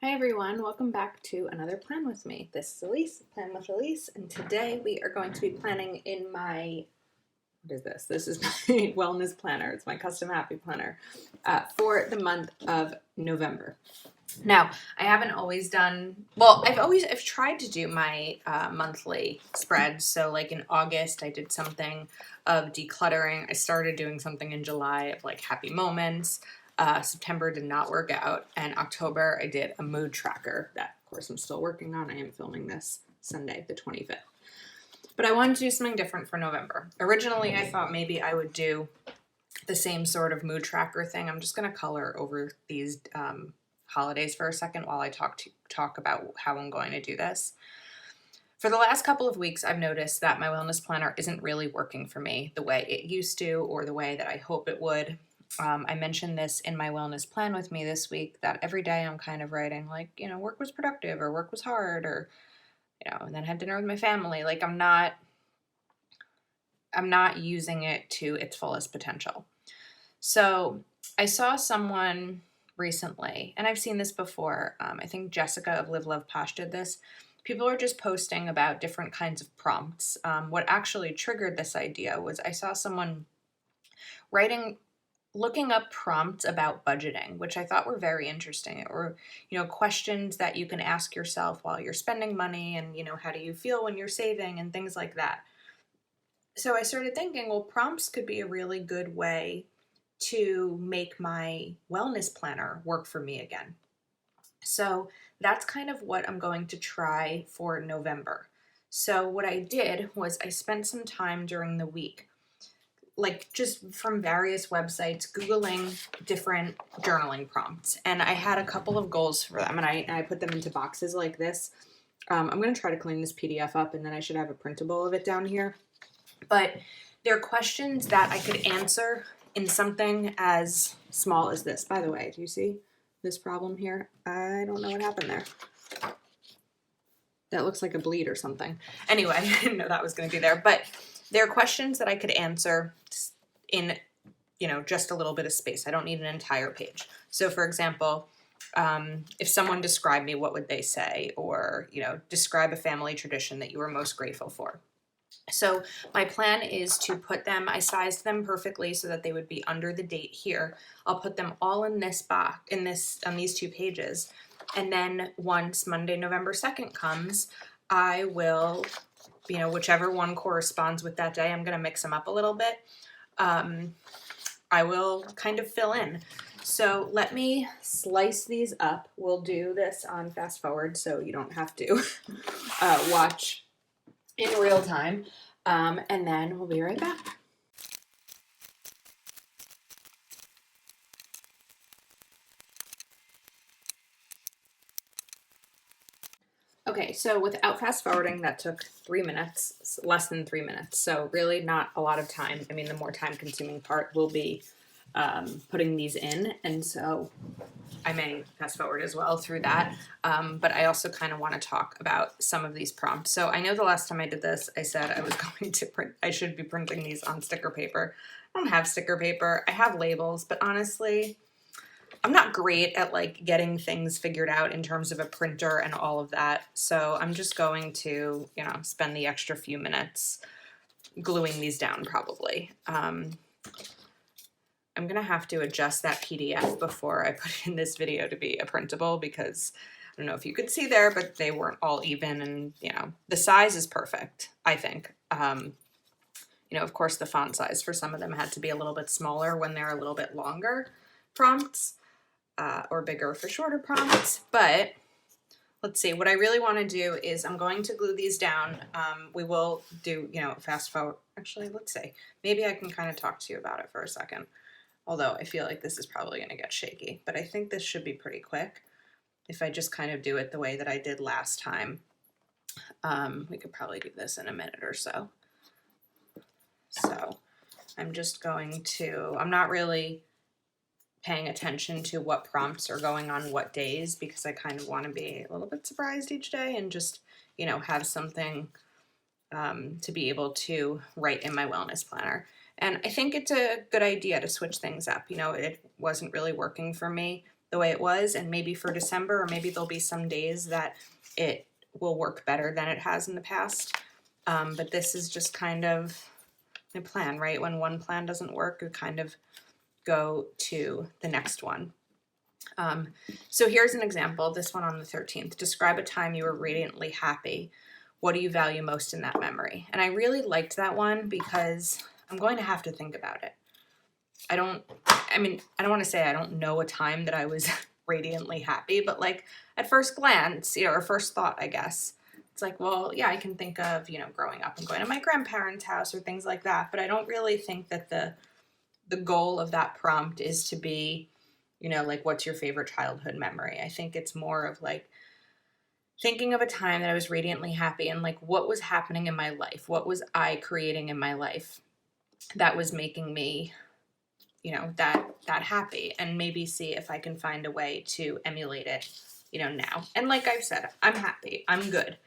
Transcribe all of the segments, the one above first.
Hi everyone, welcome back to another Plan With Me. This is Elise, Plan with Elise, and today we are going to be planning in my, what is this? This is my wellness planner. It's my custom happy planner for the month of November. Now, I haven't always done, well, I've tried to do my monthly spreads. So like in August, I did something of decluttering. I started doing something in July of like happy moments. September did not work out. And October, I did a mood tracker that, of course, I'm still working on. I am filming this Sunday, the 25th. But I wanted to do something different for November. Originally, I thought maybe I would do the same sort of mood tracker thing. I'm just going to color over these holidays for a second while I talk about how I'm going to do this. For the last couple of weeks, I've noticed that my wellness planner isn't really working for me the way it used to or the way that I hope it would. I mentioned this in my wellness plan with me this week that every day I'm kind of writing like, work was productive or work was hard or, and then had dinner with my family. Like I'm not using it to its fullest potential. So I saw someone recently, and I've seen this before. I think Jessica of Live Love Posh did this. People are just posting about different kinds of prompts. What actually triggered this idea was I saw someone looking up prompts about budgeting, which I thought were very interesting, or, questions that you can ask yourself while you're spending money and, how do you feel when you're saving and things like that. So I started thinking, well, prompts could be a really good way to make my wellness planner work for me again. So that's kind of what I'm going to try for November. So what I did was I spent some time during the week, like just from various websites, Googling different journaling prompts. And I had a couple of goals for them, and I put them into boxes like this. I'm going to try to clean this PDF up, and then I should have a printable of it down here. But they're questions that I could answer in something as small as this. By the way, do you see this problem here? I don't know what happened there. That looks like a bleed or something. Anyway, I didn't know that was going to be there. But they're questions that I could answer in, just a little bit of space. I don't need an entire page. So, for example, if someone described me, what would they say? Or, describe a family tradition that you were most grateful for. So my plan is to put them, I sized them perfectly so that they would be under the date here. I'll put them all in this box, on these 2 pages. And then once Monday, November 2nd comes, I will, whichever one corresponds with that day, I'm going to mix them up a little bit. I will kind of fill in. So let me slice these up. We'll do this on fast forward so you don't have to watch in real time, and then we'll be right back. Okay, so without fast forwarding, that took 3 minutes, less than 3 minutes. So really not a lot of time. I mean, the more time consuming part will be putting these in. And so I may fast forward as well through that. But I also kind of want to talk about some of these prompts. So I know the last time I did this, I said I was going to I should be printing these on sticker paper. I don't have sticker paper. I have labels, but honestly, I'm not great at like getting things figured out in terms of a printer and all of that. So I'm just going to, spend the extra few minutes gluing these down probably. I'm going to have to adjust that PDF before I put it in this video to be a printable because I don't know if you could see there, but they weren't all even and, the size is perfect, I think. Of course, the font size for some of them had to be a little bit smaller when they're a little bit longer prompts or bigger for shorter prompts. But let's see, what I really want to do is I'm going to glue these down. We will do, fast forward. Actually, let's see. Maybe I can kind of talk to you about it for a second. Although I feel like this is probably going to get shaky, but I think this should be pretty quick. If I just kind of do it the way that I did last time, we could probably do this in a minute or so. So I'm just going to, I'm not really paying attention to what prompts are going on what days because I kind of want to be a little bit surprised each day and just, have something to be able to write in my wellness planner. And I think it's a good idea to switch things up. It wasn't really working for me the way it was, and maybe for December, or maybe there'll be some days that it will work better than it has in the past. But this is just kind of my plan, right? When one plan doesn't work, we kind of go to the next one. So here's an example, this one on the 13th. Describe a time you were radiantly happy. What do you value most in that memory? And I really liked that one because I'm going to have to think about it. I don't want to say I don't know a time that I was radiantly happy, but like at first glance, or first thought, I guess, it's like, well, yeah, I can think of, growing up and going to my grandparents' house or things like that. But I don't really think that the goal of that prompt is to be, like, what's your favorite childhood memory? I think it's more of like thinking of a time that I was radiantly happy and like what was happening in my life? What was I creating in my life that was making me, that happy, and maybe see if I can find a way to emulate it, now. And like I've said, I'm happy, I'm good.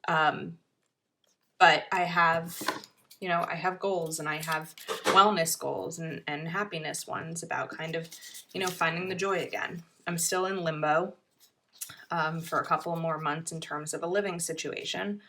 But I have, I have goals, and I have wellness goals and happiness ones about kind of, finding the joy again. I'm still in limbo for a couple more months in terms of a living situation.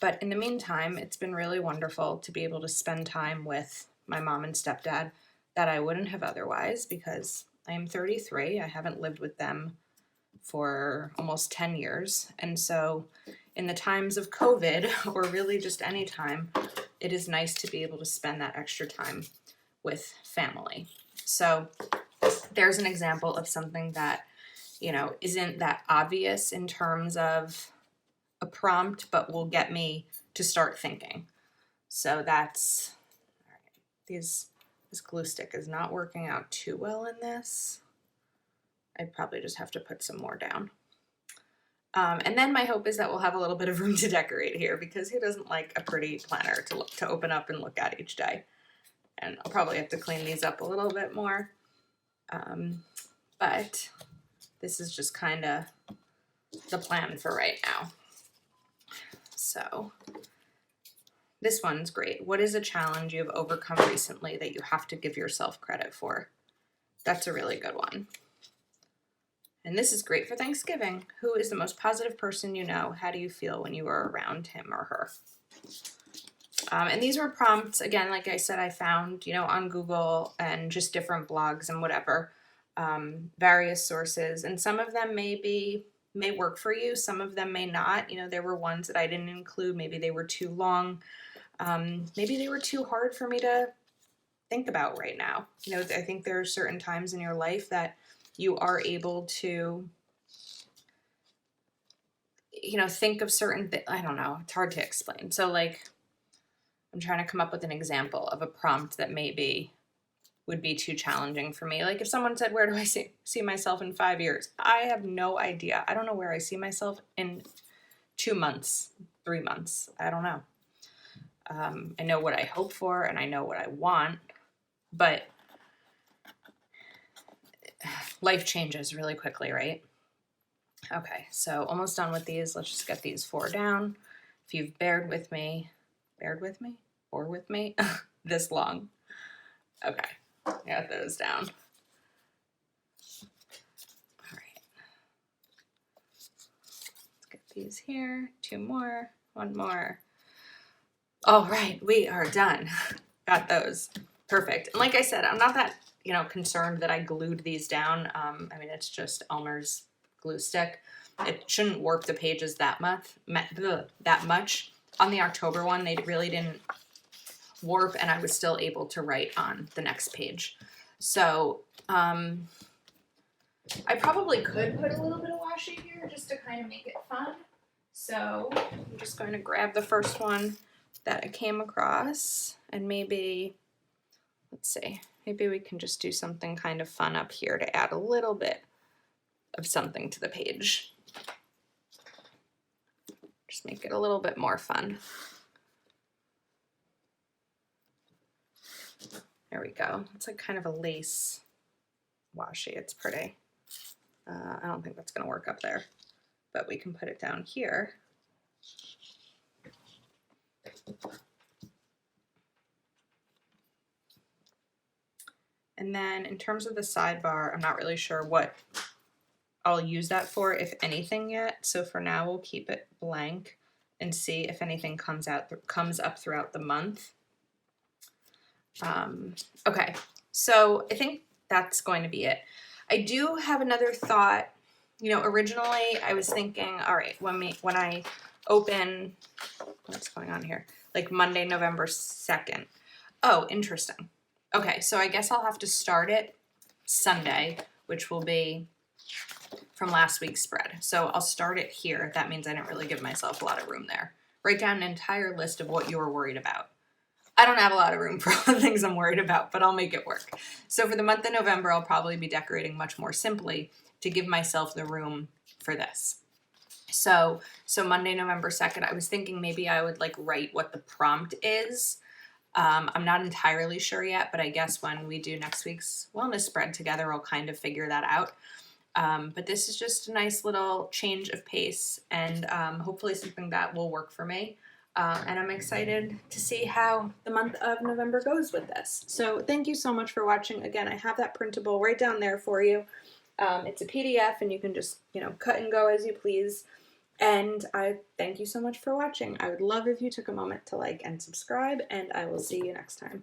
But in the meantime, it's been really wonderful to be able to spend time with my mom and stepdad that I wouldn't have otherwise, because I am 33. I haven't lived with them for almost 10 years. And so in the times of COVID, or really just any time, it is nice to be able to spend that extra time with family. So there's an example of something that, isn't that obvious in terms of a prompt, but will get me to start thinking. So that's, all right. This glue stick is not working out too well in this. I'd probably just have to put some more down. And then my hope is that we'll have a little bit of room to decorate here, because who doesn't like a pretty planner to open up and look at each day? And I'll probably have to clean these up a little bit more. But this is just kind of the plan for right now. So this one's great. What is a challenge you have overcome recently that you have to give yourself credit for? That's a really good one. And this is great for Thanksgiving. Who is the most positive person you know? How do you feel when you are around him or her? And these were prompts, again, like I said, I found, on Google and just different blogs and whatever, various sources. And some of them may work for you. Some of them may not. There were ones that I didn't include. Maybe they were too long. Maybe they were too hard for me to think about right now. I think there are certain times in your life that you are able to, think of certain things. I don't know. It's hard to explain. So like, I'm trying to come up with an example of a prompt that maybe would be too challenging for me. Like if someone said, where do I see myself in 5 years? I have no idea. I don't know where I see myself in 2 months, 3 months. I don't know. I know what I hope for and I know what I want, but life changes really quickly, right? Okay, so almost done with these. Let's just get these 4 down. If you've bared with me this long. Okay, got those down. All right. Let's get these here. 2 more, 1 more. All right, we are done. Got those. Perfect. And like I said, I'm not that, concerned that I glued these down. It's just Elmer's glue stick. It shouldn't warp the pages that much. On the October one, they really didn't warp, and I was still able to write on the next page. So I probably could put a little bit of washi here just to kind of make it fun. So I'm just going to grab the first one that I came across, and maybe, let's see, maybe we can just do something kind of fun up here to add a little bit of something to the page. Just make it a little bit more fun. There we go. It's like kind of a lace washi. It's pretty. I don't think that's going to work up there, but we can put it down here. And then in terms of the sidebar, I'm not really sure what I'll use that for, if anything, yet. So for now, we'll keep it blank and see if anything comes up throughout the month. Okay, so I think that's going to be it. I do have another thought. You know, originally I was thinking, all right, when I open, what's going on here? Like Monday, November 2nd. Oh, interesting. Okay, so I guess I'll have to start it Sunday, which will be from last week's spread. So I'll start it here. That means I didn't really give myself a lot of room there. Write down an entire list of what you're worried about. I don't have a lot of room for all the things I'm worried about, but I'll make it work. So for the month of November, I'll probably be decorating much more simply to give myself the room for this. So Monday, November 2nd, I was thinking maybe I would like write what the prompt is. I'm not entirely sure yet, but I guess when we do next week's wellness spread together, I'll kind of figure that out. But this is just a nice little change of pace and hopefully something that will work for me. And I'm excited to see how the month of November goes with this. So thank you so much for watching. Again, I have that printable right down there for you. It's a PDF and you can just, cut and go as you please. And I thank you so much for watching. I would love if you took a moment to like and subscribe, and I will see you next time.